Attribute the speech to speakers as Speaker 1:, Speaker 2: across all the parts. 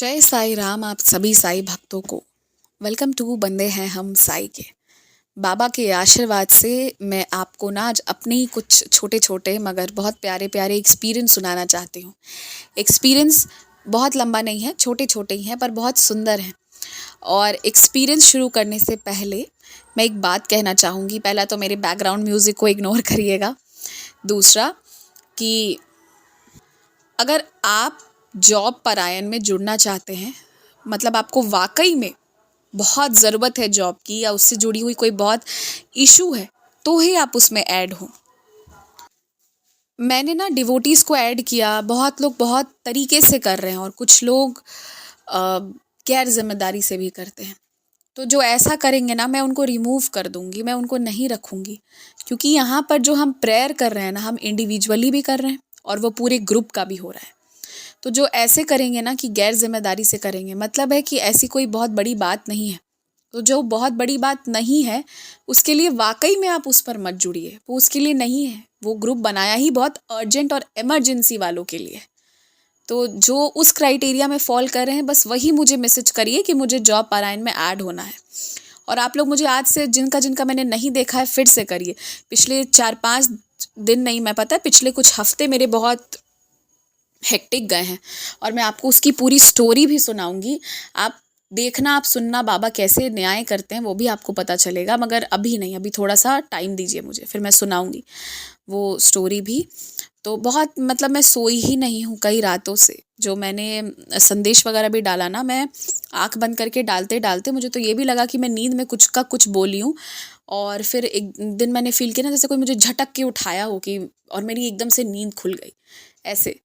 Speaker 1: जय साईं राम आप सभी साईं भक्तों को। वेलकम टू बंदे हैं हम साईं के। बाबा के आशीर्वाद से मैं आपको ना आज अपने कुछ छोटे छोटे मगर बहुत प्यारे प्यारे एक्सपीरियंस सुनाना चाहती हूँ। एक्सपीरियंस बहुत लंबा नहीं है, छोटे छोटे ही हैं पर बहुत सुंदर हैं। और एक्सपीरियंस शुरू करने से पहले मैं एक बात कहना चाहूँगी। पहला तो मेरे बैकग्राउंड म्यूज़िक को इग्नोर करिएगा। दूसरा कि अगर आप जॉब परायण में जुड़ना चाहते हैं, मतलब आपको वाकई में बहुत ज़रूरत है जॉब की या उससे जुड़ी हुई कोई बहुत इशू है, तो ही आप उसमें ऐड हो। मैंने ना डिवोटीज़ को ऐड किया, बहुत लोग बहुत तरीके से कर रहे हैं और कुछ लोग गैर जिम्मेदारी से भी करते हैं। तो जो ऐसा करेंगे ना, मैं उनको रिमूव कर दूंगी, मैं उनको नहीं रखूंगी। क्योंकि यहाँ पर जो हम प्रेयर कर रहे हैं ना, हम इंडिविजुअली भी कर रहे हैं और वो पूरे ग्रुप का भी हो रहा है। तो जो ऐसे करेंगे ना कि गैर जिम्मेदारी से करेंगे, मतलब है कि ऐसी कोई बहुत बड़ी बात नहीं है। तो जो बहुत बड़ी बात नहीं है उसके लिए वाकई में आप उस पर मत जुड़िए, वो उसके लिए नहीं है। वो ग्रुप बनाया ही बहुत अर्जेंट और इमरजेंसी वालों के लिए। तो जो उस क्राइटेरिया में फॉल कर रहे हैं, बस वही मुझे मैसेज करिए कि मुझे जॉब पारायण में ऐड होना है। और आप लोग मुझे आज से जिनका जिनका मैंने नहीं देखा है फिर से करिए। पिछले 4-5 दिन नहीं, मैं पता है पिछले कुछ हफ्ते मेरे बहुत हेक्टिक गए हैं और मैं आपको उसकी पूरी स्टोरी भी सुनाऊंगी। आप देखना, आप सुनना, बाबा कैसे न्याय करते हैं वो भी आपको पता चलेगा। मगर अभी नहीं, अभी थोड़ा सा टाइम दीजिए मुझे, फिर मैं सुनाऊंगी वो स्टोरी भी। तो बहुत मतलब मैं सोई ही नहीं हूँ कई रातों से। जो मैंने संदेश वगैरह भी डाला ना, मैं आंख बंद करके डालते डालते मुझे तो ये भी लगा कि मैं नींद में कुछ का कुछ बोली हूँ। और फिर एक दिन मैंने फील किया ना जैसे कोई मुझे झटक के उठाया हो कि, और मेरी एकदम से नींद खुल गई ऐसे।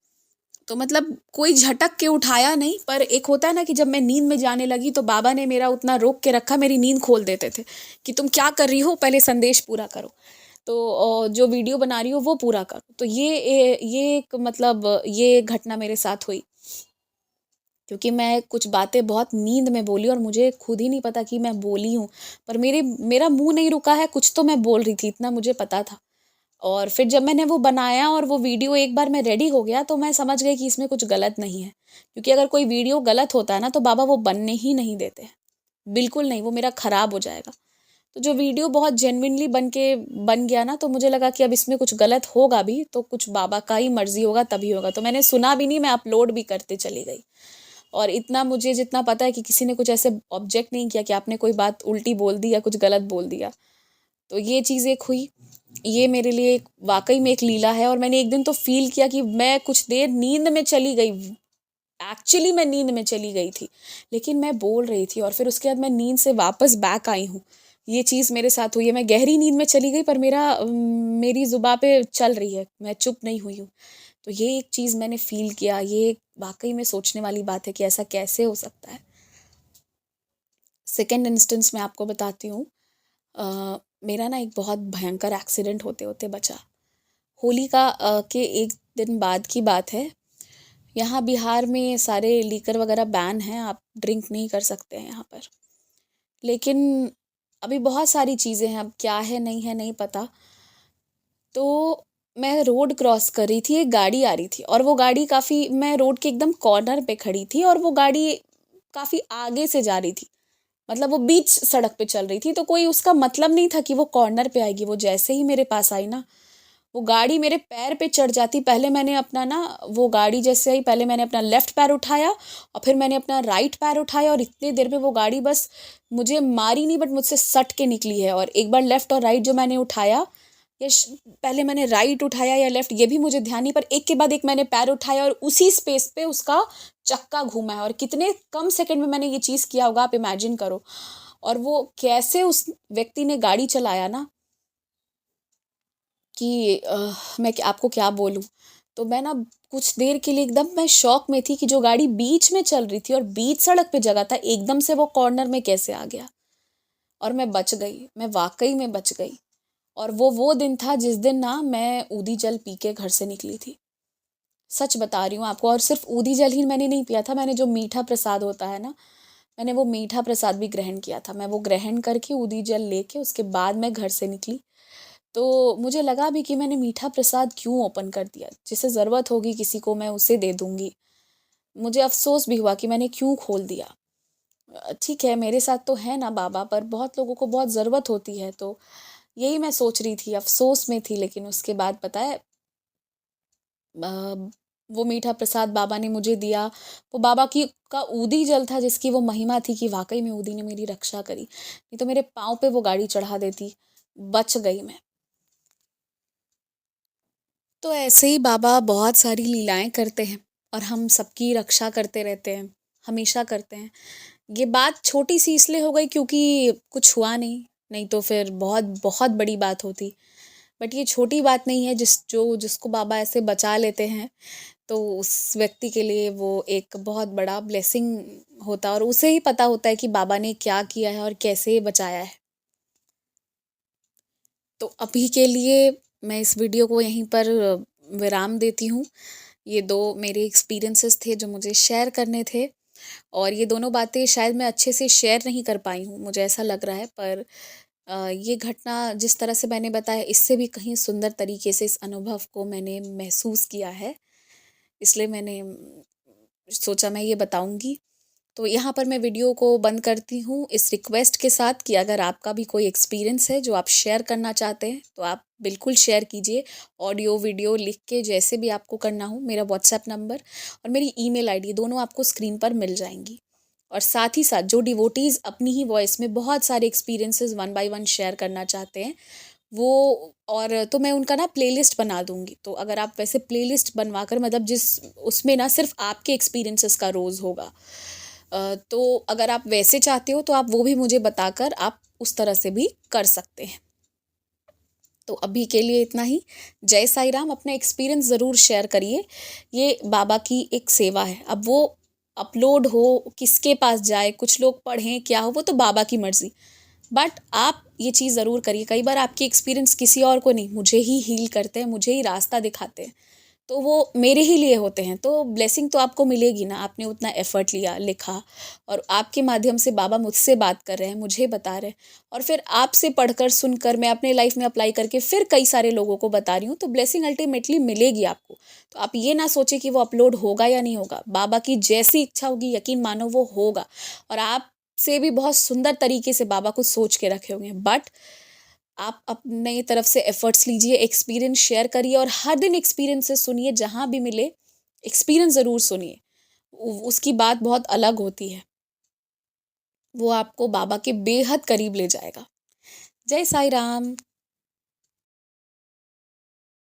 Speaker 1: तो मतलब कोई झटक के उठाया नहीं, पर एक होता है ना कि जब मैं नींद में जाने लगी तो बाबा ने मेरा उतना रोक के रखा, मेरी नींद खोल देते थे कि तुम क्या कर रही हो, पहले संदेश पूरा करो। तो जो वीडियो बना रही हो वो पूरा करो। तो ये एक मतलब ये घटना मेरे साथ हुई, क्योंकि मैं कुछ बातें बहुत नींद में बोली और मुझे खुद ही नहीं पता कि मैं बोली हूँ। पर मेरा मुंह नहीं रुका है, कुछ तो मैं बोल रही थी, इतना मुझे पता था। और फिर जब मैंने वो बनाया और वो वीडियो एक बार मैं रेडी हो गया तो मैं समझ गई कि इसमें कुछ गलत नहीं है। क्योंकि अगर कोई वीडियो गलत होता है ना तो बाबा वो बनने ही नहीं देते हैं, बिल्कुल नहीं, वो मेरा ख़राब हो जाएगा। तो जो वीडियो बहुत जेन्युइनली बन गया ना, तो मुझे लगा कि अब इसमें कुछ गलत होगा भी तो कुछ बाबा का ही मर्जी होगा तभी होगा। तो मैंने सुना भी नहीं, मैं अपलोड भी करते चली गई। और इतना मुझे जितना पता है कि किसी ने कुछ ऐसे ऑब्जेक्ट नहीं किया कि आपने कोई बात उल्टी बोल दी या कुछ गलत बोल दिया। तो ये चीज़ एक हुई। ये मेरे लिए वाकई में एक लीला है। और मैंने एक दिन तो फील किया कि मैं कुछ देर नींद में चली गई। एक्चुअली मैं नींद में चली गई थी, लेकिन मैं बोल रही थी और फिर उसके बाद मैं नींद से वापस बैक आई हूँ। ये चीज़ मेरे साथ हुई है। मैं गहरी नींद में चली गई पर मेरी जुबां पे चल रही है, मैं चुप नहीं हुई हूँ। तो ये एक चीज़ मैंने फील किया। ये वाकई में सोचने वाली बात है कि ऐसा कैसे हो सकता है। सेकेंड इंस्टेंस मैं आपको बताती हूँ। मेरा ना एक बहुत भयंकर एक्सीडेंट होते होते बचा। होली के एक दिन बाद की बात है। यहाँ बिहार में सारे लीकर वगैरह बैन हैं, आप ड्रिंक नहीं कर सकते हैं यहाँ पर। लेकिन अभी बहुत सारी चीज़ें हैं, अब क्या है नहीं है नहीं पता। तो मैं रोड क्रॉस कर रही थी, एक गाड़ी आ रही थी और वो गाड़ी काफ़ी, मैं रोड के एकदम कॉर्नर पे खड़ी थी और वो गाड़ी काफ़ी आगे से जा रही थी। मतलब वो बीच सड़क पे चल रही थी, तो कोई उसका मतलब नहीं था कि वो कॉर्नर पे आएगी। वो जैसे ही मेरे पास आई ना, वो गाड़ी मेरे पैर पे चढ़ जाती। पहले मैंने अपना ना, वो गाड़ी जैसे आई पहले मैंने अपना लेफ्ट पैर उठाया और फिर मैंने अपना राइट पैर उठाया और इतनी देर में वो गाड़ी बस मुझे मारी नहीं बट मुझसे सट के निकली है। और एक बार लेफ्ट और राइट जो मैंने उठाया, या पहले मैंने राइट उठाया या लेफ्ट ये भी मुझे ध्यान नहीं, पर एक के बाद एक मैंने पैर उठाया और उसी स्पेस पे उसका चक्का घूमा है। और कितने कम सेकंड में मैंने ये चीज़ किया होगा, आप इमेजिन करो। और वो कैसे उस व्यक्ति ने गाड़ी चलाया ना कि मैं आपको क्या बोलूँ। तो मैं ना कुछ देर के लिए एकदम मैं शॉक में थी कि जो गाड़ी बीच में चल रही थी और बीच सड़क पे जगह था, एकदम से वो कॉर्नर में कैसे आ गया। और मैं बच गई, मैं वाकई में बच गई। और वो दिन था जिस दिन ना मैं ऊदी जल पी के घर से निकली थी। सच बता रही हूँ आपको। और सिर्फ ऊदी जल ही मैंने नहीं पिया था, मैंने जो मीठा प्रसाद होता है ना, मैंने वो मीठा प्रसाद भी ग्रहण किया था। मैं वो ग्रहण करके ऊदी जल लेके उसके बाद मैं घर से निकली। तो मुझे लगा भी कि मैंने मीठा प्रसाद क्यों ओपन कर दिया, जिसे ज़रूरत होगी किसी को मैं उसे दे दूँगी। मुझे अफ़सोस भी हुआ कि मैंने क्यों खोल दिया। ठीक है, मेरे साथ तो है ना बाबा, पर बहुत लोगों को बहुत ज़रूरत होती है, तो यही मैं सोच रही थी, अफ़सोस में थी। लेकिन उसके बाद पता है, अ, वो मीठा प्रसाद बाबा ने मुझे दिया, वो बाबा की का ऊदी जल था, जिसकी वो महिमा थी कि वाक़ई में ऊदी ने मेरी रक्षा करी। नहीं तो मेरे पाँव पे वो गाड़ी चढ़ा देती, बच गई मैं। तो ऐसे ही बाबा बहुत सारी लीलाएँ करते हैं और हम सबकी रक्षा करते रहते हैं, हमेशा करते हैं। ये बात छोटी-सी इसलिए हो गई क्योंकि कुछ हुआ नहीं, नहीं तो फिर बहुत बहुत बड़ी बात होती। बट ये छोटी बात नहीं है, जिसको बाबा ऐसे बचा लेते हैं, तो उस व्यक्ति के लिए वो एक बहुत बड़ा ब्लेसिंग होता है और उसे ही पता होता है कि बाबा ने क्या किया है और कैसे बचाया है। तो अभी के लिए मैं इस वीडियो को यहीं पर विराम देती हूँ। ये 2 मेरे एक्सपीरियंसेस थे जो मुझे शेयर करने थे और ये दोनों बातें शायद मैं अच्छे से शेयर नहीं कर पाई हूँ, मुझे ऐसा लग रहा है। पर ये घटना जिस तरह से मैंने बताया, इससे भी कहीं सुंदर तरीके से इस अनुभव को मैंने महसूस किया है। इसलिए मैंने सोचा मैं ये बताऊँगी। तो यहाँ पर मैं वीडियो को बंद करती हूँ इस रिक्वेस्ट के साथ कि अगर आपका भी कोई एक्सपीरियंस है जो आप शेयर करना चाहते हैं, तो आप बिल्कुल शेयर कीजिए। ऑडियो, वीडियो लिख के जैसे भी आपको करना हो, मेरा व्हाट्सएप नंबर और मेरी ईमेल आईडी दोनों आपको स्क्रीन पर मिल जाएँगी। और साथ ही साथ जो डिवोटीज़ अपनी ही वॉइस में बहुत सारे experiences one by one share करना चाहते हैं, वो और तो मैं उनका ना प्लेलिस्ट बना दूँगी। तो अगर आप वैसे प्लेलिस्ट बनवाकर, मतलब जिस उसमें ना सिर्फ़ आपके एक्सपीरियंसेस का रोज़ होगा। तो अगर आप वैसे चाहते हो तो आप वो भी मुझे बताकर आप उस तरह से भी कर सकते हैं। तो अभी के लिए इतना ही। जय साईं राम। अपना एक्सपीरियंस ज़रूर शेयर करिए। ये बाबा की एक सेवा है। अब वो अपलोड हो, किसके पास जाए, कुछ लोग पढ़ें, क्या हो, वो तो बाबा की मर्ज़ी। बट आप ये चीज़ ज़रूर करिए। कई बार आपके एक्सपीरियंस किसी और को नहीं, मुझे ही हील करते हैं, मुझे ही रास्ता दिखाते हैं। तो वो मेरे ही लिए होते हैं, तो ब्लेसिंग तो आपको मिलेगी ना। आपने उतना एफ़र्ट लिया, लिखा और आपके माध्यम से बाबा मुझसे बात कर रहे हैं, मुझे बता रहे हैं और फिर आपसे पढ़कर, सुनकर मैं अपने लाइफ़ में अप्लाई करके फिर कई सारे लोगों को बता रही हूँ, तो ब्लेसिंग अल्टीमेटली मिलेगी आपको। तो आप ये ना सोचें कि वो अपलोड होगा या नहीं होगा। बाबा की जैसी इच्छा होगी, यकीन मानो वो होगा और आपसे भी बहुत सुंदर तरीके से बाबा कुछ सोच के रखे होंगे। बट आप अपने तरफ से एफर्ट्स लीजिए, एक्सपीरियंस शेयर करिए और हर दिन एक्सपीरियंसेस सुनिए, जहाँ भी मिले एक्सपीरियंस ज़रूर सुनिए। उसकी बात बहुत अलग होती है। वो आपको बाबा के बेहद करीब ले जाएगा। जय साईं राम।